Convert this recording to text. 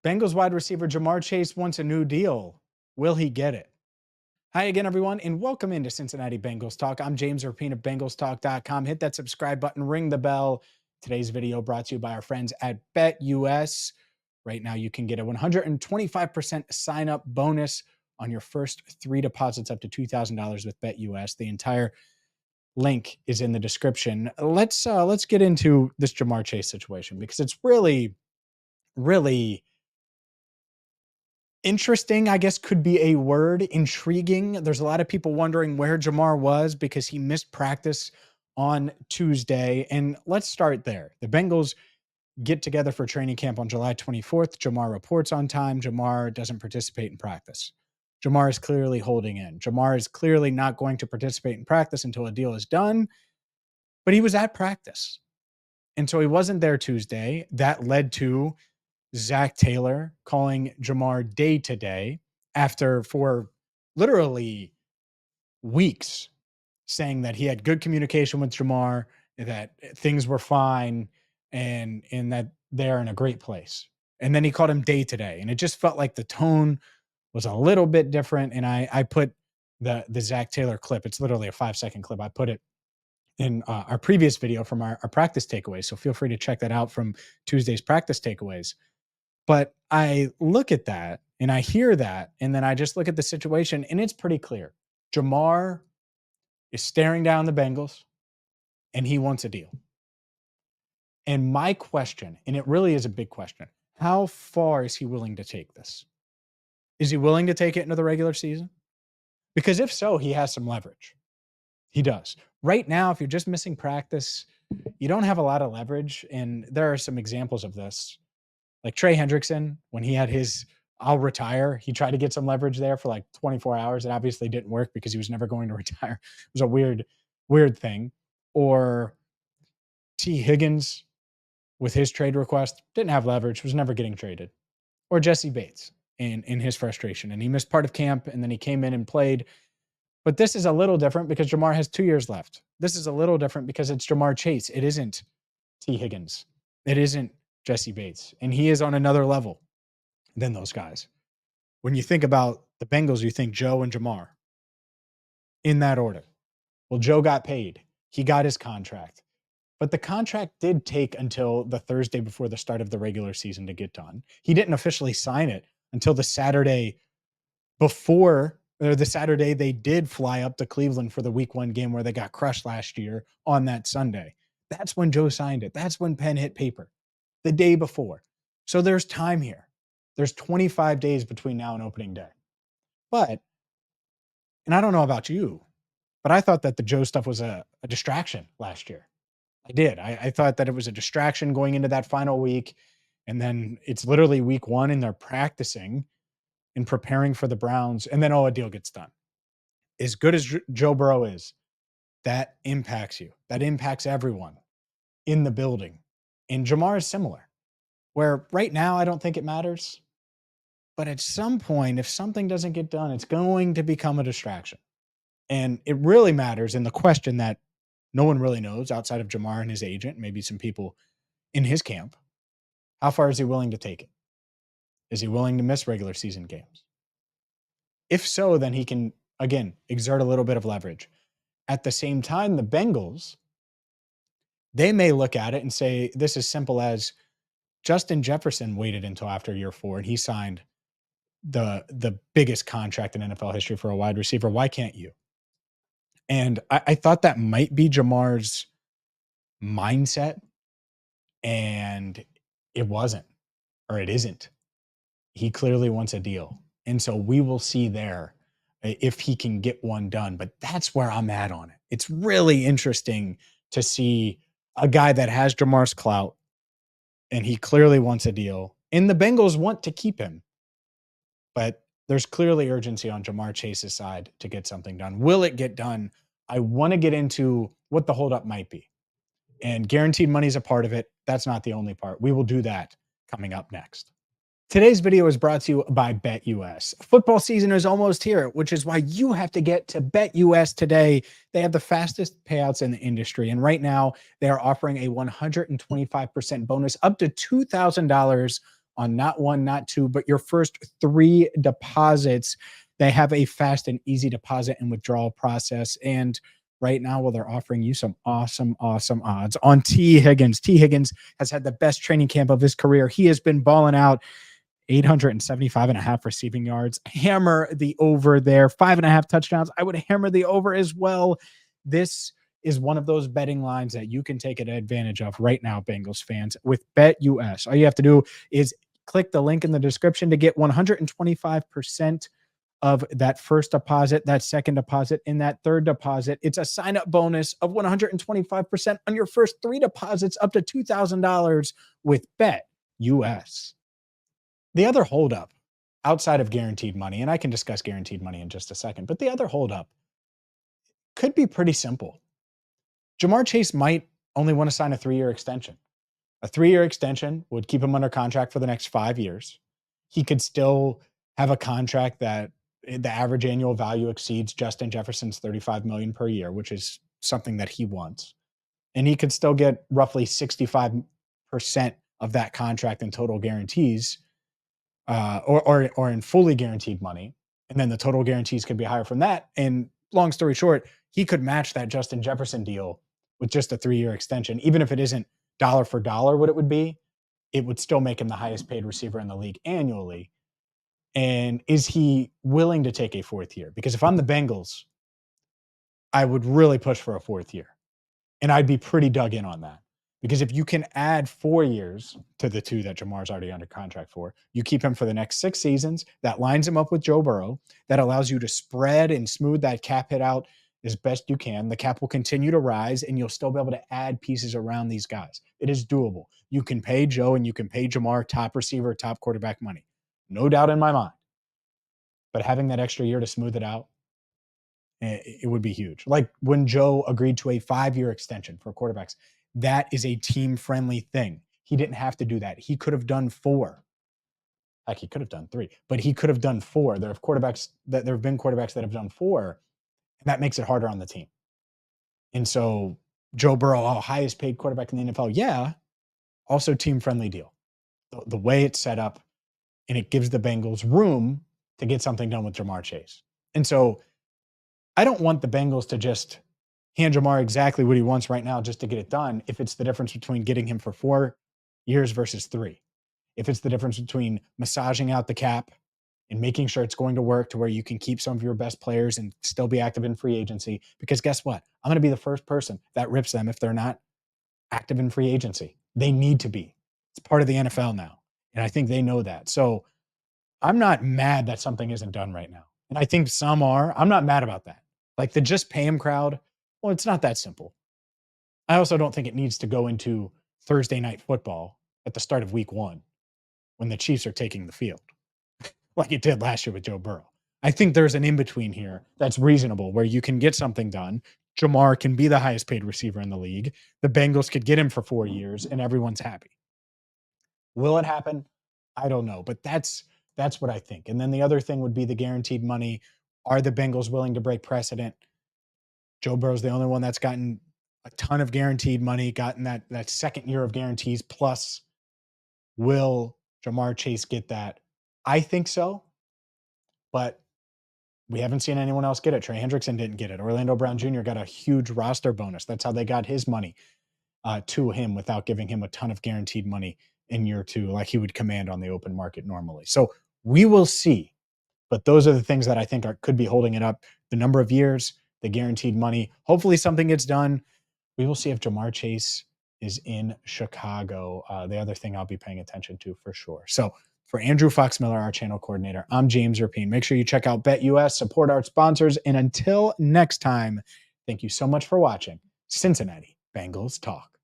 Bengals wide receiver Jamar Chase wants a new deal. Will he get it? Hi again, everyone, and welcome into Cincinnati Bengals Talk. I'm James Rapien of BengalsTalk.com. Hit that subscribe button, ring the bell. Today's video brought to you by our friends at BetUS. Right now, you can get a 125% sign-up bonus on your first 3 deposits up to $2,000 with BetUS. The entire link is in the description. Let's get into this Jamar Chase situation because it's really interesting, I guess, could be a word. Intriguing. There's a lot of people wondering where Jamar was because he missed practice on Tuesday. And let's start there. The Bengals get together for training camp on July 24th. Jamar reports on time. Jamar doesn't participate in practice. Jamar is clearly holding in. Jamar is clearly not going to participate in practice until a deal is done. But he was at practice. And so he wasn't there Tuesday. That led to Zach Taylor calling Jamar day to day after for literally weeks saying that he had good communication with Jamar, that things were fine, and that they're in a great place. And then he called him day to day. And it just felt like the tone was a little bit different. And I put the Zach Taylor clip. It's literally a 5-second clip. I put it in our previous video from our practice takeaways. So feel free to check that out from Tuesday's practice takeaways. But I look at that and I hear that, and then I just look at the situation, and it's pretty clear. Jamar is staring down the Bengals, and he wants a deal. And my question, and it really is a big question, how far is he willing to take this? Is he willing to take it into the regular season? Because if so, he has some leverage. He does. Right now, if you're just missing practice, you don't have a lot of leverage, and there are some examples of this. Like Trey Hendrickson, when he had his I'll retire, he tried to get some leverage there for like 24 hours. It obviously didn't work because he was never going to retire. It was a weird thing. Or T. Higgins with his trade request, didn't have leverage, was never getting traded. Or Jesse Bates in his frustration. And he missed part of camp, and then he came in and played. But this is a little different because Jamar has 2 years left. This is a little different because it's Jamar Chase. It isn't T. Higgins. It isn't Jesse Bates. And he is on another level than those guys. When you think about the Bengals, you think Joe and Jamar in that order. Well, Joe got paid. He got his contract. But the contract did take until the Thursday before the start of the regular season to get done. He didn't officially sign it until the Saturday before, or the Saturday they did fly up to Cleveland for the week 1 game where they got crushed last year on that Sunday. That's when Joe signed it. That's when pen hit paper. The day before. So there's time here. There's 25 days between now and opening day. But, and I don't know about you, but I thought that the Joe stuff was a distraction last year. I did. I thought that it was a distraction going into that final week. And then it's literally week 1 and they're practicing and preparing for the Browns. And then, a deal gets done. As good as Joe Burrow is, that impacts you. That impacts everyone in the building. And Jamar is similar, where right now I don't think it matters. But at some point, if something doesn't get done, it's going to become a distraction. And it really matters in the question that no one really knows outside of Jamar and his agent, maybe some people in his camp. How far is he willing to take it? Is he willing to miss regular season games? If so, then he can, again, exert a little bit of leverage. At the same time, the Bengals, they may look at it and say, this is simple as Justin Jefferson waited until after year 4 and he signed the biggest contract in NFL history for a wide receiver. Why can't you? And I thought that might be Jamar's mindset, and it wasn't, or it isn't. He clearly wants a deal. And so we will see there if he can get one done. But that's where I'm at on it. It's really interesting to see a guy that has Jamar's clout, and he clearly wants a deal. And the Bengals want to keep him. But there's clearly urgency on Jamar Chase's side to get something done. Will it get done? I want to get into what the holdup might be. And guaranteed money is a part of it. That's not the only part. We will do that coming up next. Today's video is brought to you by BetUS. Football season is almost here, which is why you have to get to BetUS today. They have the fastest payouts in the industry. And right now, they are offering a 125% bonus up to $2,000 on not one, not two, but your first 3 deposits. They have a fast and easy deposit and withdrawal process. And right now, well, they're offering you some awesome, awesome odds on T. Higgins. T. Higgins has had the best training camp of his career. He has been balling out. 875 and a half receiving yards. Hammer the over there. 5.5 touchdowns. I would hammer the over as well. This is one of those betting lines that you can take advantage of right now, Bengals fans, with BetUS. All you have to do is click the link in the description to get 125% of that first deposit, that second deposit, and that third deposit. It's a sign-up bonus of 125% on your first 3 deposits up to $2,000 with BetUS. The other holdup outside of guaranteed money, and I can discuss guaranteed money in just a second, but the other holdup could be pretty simple. Ja'Marr Chase might only want to sign a 3-year extension. A 3-year extension would keep him under contract for the next 5 years. He could still have a contract that the average annual value exceeds Justin Jefferson's $35 million per year, which is something that he wants. And he could still get roughly 65% of that contract in total guarantees, or in fully guaranteed money. And then the total guarantees could be higher from that. And long story short, he could match that Justin Jefferson deal with just a 3-year extension. Even if it isn't dollar for dollar what it would be, it would still make him the highest paid receiver in the league annually. And is he willing to take a 4th year? Because if I'm the Bengals, I would really push for a 4th year. And I'd be pretty dug in on that. Because if you can add 4 years to the 2 that Jamar's already under contract for, you keep him for the next 6 seasons. That lines him up with Joe Burrow. That allows you to spread and smooth that cap hit out as best you can. The cap will continue to rise, and you'll still be able to add pieces around these guys. It is doable. You can pay Joe and you can pay Jamar top receiver, top quarterback money. No doubt in my mind. But having that extra year to smooth it out, it would be huge. Like when Joe agreed to a 5-year extension for quarterbacks, that is a team-friendly thing. He didn't have to do that. He could have done 4. Heck, he could have done 3, but he could have done 4. There have been quarterbacks that have done 4, and that makes it harder on the team. And so Joe Burrow, highest paid quarterback in the NFL, yeah, also team-friendly deal. The way it's set up, and it gives the Bengals room to get something done with Ja'Marr Chase. And so I don't want the Bengals to just hand Jamar exactly what he wants right now just to get it done if it's the difference between getting him for 4 years versus 3. If it's the difference between massaging out the cap and making sure it's going to work to where you can keep some of your best players and still be active in free agency. Because guess what? I'm going to be the first person that rips them if they're not active in free agency. They need to be. It's part of the NFL now. And I think they know that. So I'm not mad that something isn't done right now. And I think some are. I'm not mad about that. Like the just pay him crowd, well, it's not that simple. I also don't think it needs to go into Thursday night football at the start of week 1 when the Chiefs are taking the field, like it did last year with Joe Burrow. I think there's an in-between here that's reasonable where you can get something done. Jamar can be the highest paid receiver in the league. The Bengals could get him for 4 years and everyone's happy. Will it happen? I don't know, but that's what I think. And then the other thing would be the guaranteed money. Are the Bengals willing to break precedent? Joe Burrow's the only one that's gotten a ton of guaranteed money, gotten that second year of guarantees. Plus, will Ja'Marr Chase get that? I think so, but we haven't seen anyone else get it. Trey Hendrickson didn't get it. Orlando Brown Jr. got a huge roster bonus. That's how they got his money to him without giving him a ton of guaranteed money in year 2, like he would command on the open market normally. So we will see. But those are the things that I think could be holding it up. The number of years, the guaranteed money. Hopefully something gets done. We will see if Ja'Marr Chase is in Chicago. The other thing I'll be paying attention to for sure. So for Andrew Fox-Miller, our channel coordinator, I'm James Rapien. Make sure you check out BetUS, support our sponsors. And until next time, thank you so much for watching Cincinnati Bengals Talk.